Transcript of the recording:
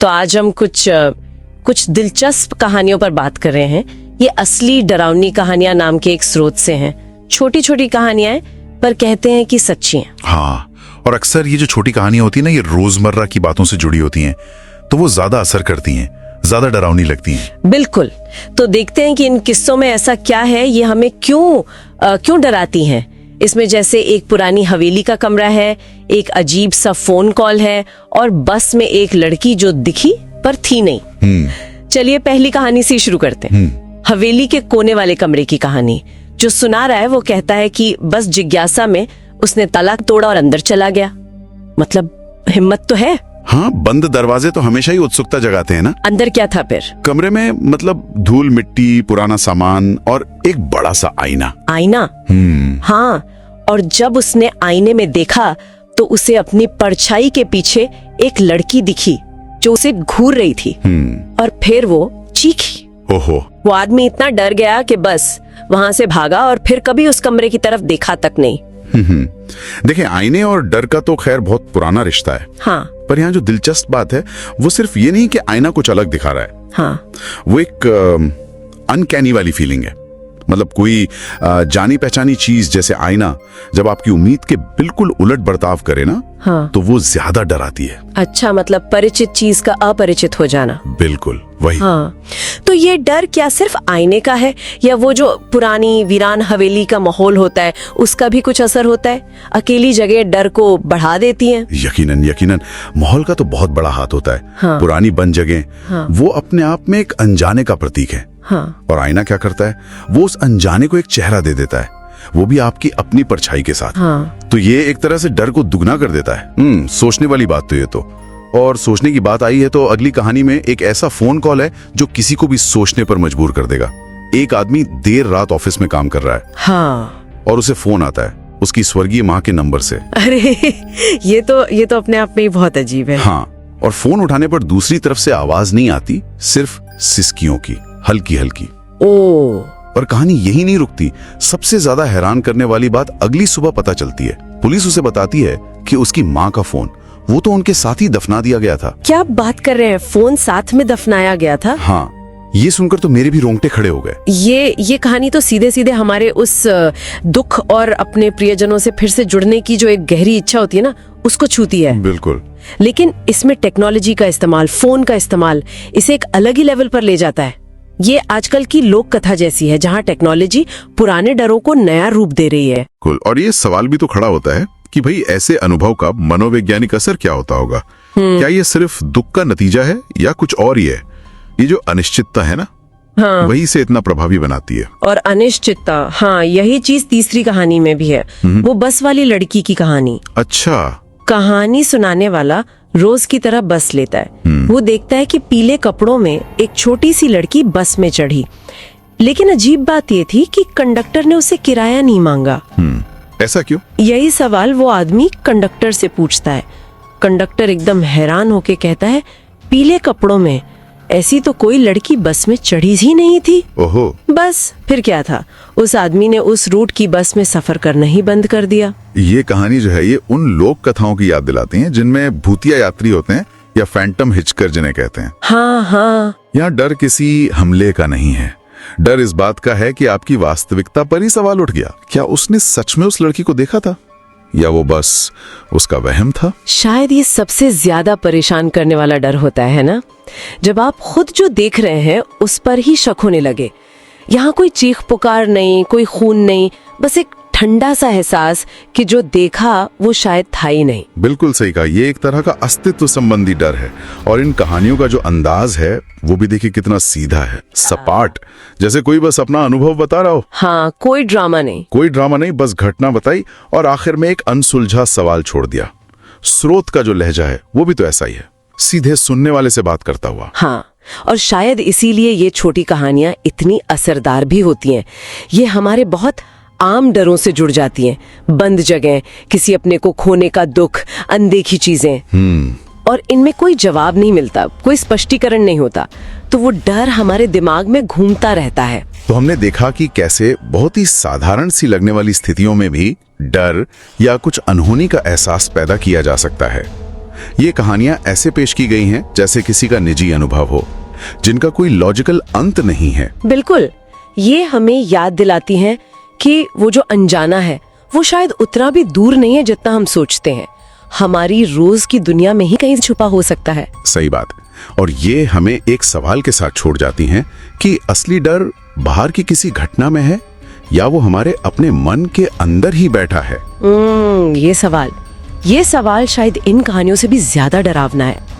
तो आज हम कुछ दिलचस्प कहानियों पर बात कर रहे हैं। ये असली डरावनी कहानियां नाम के एक स्रोत से हैं। छोटी छोटी कहानियां हैं पर कहते हैं कि सच्ची हैं। हाँ, और अक्सर ये जो छोटी कहानियां होती है ना, ये रोजमर्रा की बातों से जुड़ी होती हैं, तो वो ज्यादा असर करती हैं, ज्यादा डरावनी लगती हैं। बिल्कुल। तो देखते हैं कि इन किस्सों में ऐसा क्या है, ये हमें क्यों डराती हैं। इसमें जैसे एक पुरानी हवेली का कमरा है, एक अजीब सा फोन कॉल है और बस में एक लड़की जो दिखी पर थी नहीं। चलिए पहली कहानी से शुरू करते हैं। हवेली के कोने वाले कमरे की कहानी। जो सुना रहा है वो कहता है कि बस जिज्ञासा में उसने ताला तोड़ा और अंदर चला गया। मतलब हिम्मत तो है। हाँ, बंद दरवाजे तो हमेशा ही उत्सुकता जगाते हैं ना। अंदर क्या था फिर? कमरे में मतलब धूल मिट्टी, पुराना सामान और एक बड़ा सा आईना। आईना? हाँ, और जब उसने आईने में देखा तो उसे अपनी परछाई के पीछे एक लड़की दिखी जो उसे घूर रही थी। और फिर वो चीखी। ओहो। वो आदमी इतना डर गया कि बस वहां से भागा और फिर कभी उस कमरे की तरफ देखा तक नहीं। देखिए, आईने और डर का तो खैर बहुत पुराना रिश्ता है। हाँ। पर यहाँ जो दिलचस्प बात है वो सिर्फ ये नहीं कि आईना कुछ अलग दिखा रहा है। हाँ। वो एक अनकैनी वाली फीलिंग है। मतलब कोई जानी पहचानी चीज जैसे आईना जब आपकी उम्मीद के बिल्कुल उलट बर्ताव करे ना, हाँ, तो वो ज्यादा डराती है। अच्छा, मतलब परिचित चीज का अपरिचित हो जाना। बिल्कुल वही। हाँ, तो ये डर क्या सिर्फ आईने का है या वो जो पुरानी वीरान हवेली का माहौल होता है उसका भी कुछ असर होता है? अकेली जगह डर को बढ़ा देती है। यकीनन यकीनन, माहौल का तो बहुत बड़ा हाथ होता है। हाँ। पुरानी बंद जगह, हाँ, वो अपने आप में एक अनजाने का प्रतीक है। हाँ। और आईना क्या करता है, वो उस अनजाने को एक चेहरा दे देता है, वो भी आपकी अपनी परछाई के साथ। हाँ। तो ये एक तरह से डर को दुगना कर देता है। सोचने वाली बात तो ये तो। और सोचने की बात आई है तो अगली कहानी में एक ऐसा फोन कॉल है जो किसी को भी सोचने पर मजबूर कर देगा। एक आदमी देर रात ऑफिस में काम कर रहा है। हाँ। और उसे फोन आता है उसकी स्वर्गीय माँ के नंबर से। अरे ये तो अपने आप में ही बहुत अजीब है। हाँ, और फोन उठाने पर दूसरी तरफ से आवाज नहीं आती, सिर्फ सिसकियों की, हल्की हल्की। ओ। और कहानी यही नहीं रुकती। सबसे ज्यादा हैरान करने वाली बात अगली सुबह पता चलती है। पुलिस उसे बताती है कि उसकी माँ का फोन वो तो उनके साथ ही दफना दिया गया था। क्या बात कर रहे हैं? फोन साथ में दफनाया गया था? हाँ, ये सुनकर तो मेरे भी रोंगटे खड़े हो गए। ये कहानी तो सीधे सीधे हमारे उस दुख और अपने प्रियजनों से फिर से जुड़ने की जो एक गहरी इच्छा होती है ना, उसको छूती है। बिल्कुल। लेकिन इसमें टेक्नोलॉजी का इस्तेमाल, फोन का इस्तेमाल इसे एक अलग ही लेवल पर ले जाता है। ये आजकल की लोक कथा जैसी है जहाँ टेक्नोलॉजी पुराने डरों को नया रूप दे रही है। कुल। और ये सवाल भी तो खड़ा होता है कि भाई ऐसे अनुभव का मनोवैज्ञानिक असर क्या होता होगा? क्या ये सिर्फ दुख का नतीजा है या कुछ और ही है? ये जो अनिश्चितता है ना, हाँ, वही से इतना प्रभावी बनाती है। और अनिश्चितता, हाँ, यही चीज तीसरी कहानी में भी है। वो बस वाली लड़की की कहानी। अच्छा। कहानी सुनाने वाला रोज की तरह बस लेता है। वो देखता है कि पीले कपड़ों में एक छोटी सी लड़की बस में चढ़ी, लेकिन अजीब बात ये थी कि कंडक्टर ने उसे किराया नहीं मांगा। ऐसा क्यों? यही सवाल वो आदमी कंडक्टर से पूछता है। कंडक्टर एकदम हैरान होके कहता है, पीले कपड़ों में ऐसी तो कोई लड़की बस में चढ़ी ही नहीं थी। ओहो। बस फिर क्या था, उस आदमी ने उस रूट की बस में सफर करना ही बंद कर दिया। ये कहानी जो है ये उन लोक कथाओं की याद दिलाती है जिनमें भूतिया यात्री होते हैं या फैंटम हिचकर जिन्हें कहते हैं। हाँ हाँ। यहाँ डर किसी हमले का नहीं है। डर इस बात का है कि आपकी वास्तविकता पर ही सवाल उठ गया। क्या उसने सच में उस लड़की को देखा था या वो बस उसका वहम था? शायद ये सबसे ज्यादा परेशान करने वाला डर होता है ना, जब आप खुद जो देख रहे हैं उस पर ही शक होने लगे। यहाँ कोई चीख पुकार नहीं, कोई खून नहीं, बस एक ठंडा सा एहसास कि जो देखा वो शायद था ही नहीं। बिल्कुल सही कहा। ये एक तरह का अस्तित्व संबंधी डर है। और इन कहानियों का जो अंदाज है वो भी देखिए कितना सीधा है, सपाट, जैसे कोई बस अपना अनुभव बता रहा हो। हाँ, कोई ड्रामा नहीं। कोई ड्रामा नहीं, बस घटना बताई और आखिर में एक अनसुलझा सवाल छोड़ दिया। स्रोत का जो लहजा है वो भी तो ऐसा ही है, सीधे सुनने वाले से बात करता हुआ। हाँ, और शायद इसीलिए ये छोटी कहानियां इतनी असरदार भी होती हैं। ये हमारे बहुत आम डरों से जुड़ जाती हैं। बंद जगह, किसी अपने को खोने का दुख, अनदेखी चीजें। और इनमें कोई जवाब नहीं मिलता, कोई स्पष्टीकरण नहीं होता, तो वो डर हमारे दिमाग में घूमता रहता है। तो हमने देखा कि कैसे बहुत ही साधारण सी लगने वाली स्थितियों में भी डर या कुछ अनहोनी का एहसास पैदा किया जा सकता है। ये कहानियां ऐसे पेश की गई हैं जैसे किसी का निजी अनुभव हो, जिनका कोई लॉजिकल अंत नहीं है। बिल्कुल, ये हमें याद दिलाती हैं कि वो जो अनजाना है वो शायद उतना भी दूर नहीं है जितना हम सोचते हैं। हमारी रोज की दुनिया में ही कहीं छुपा हो सकता है। सही बात। और ये हमें एक सवाल के साथ छोड़ जाती हैं कि असली डर बाहर की किसी घटना में है या वो हमारे अपने मन के अंदर ही बैठा है। ये सवाल शायद इन कहानियों से भी ज्यादा डरावना है।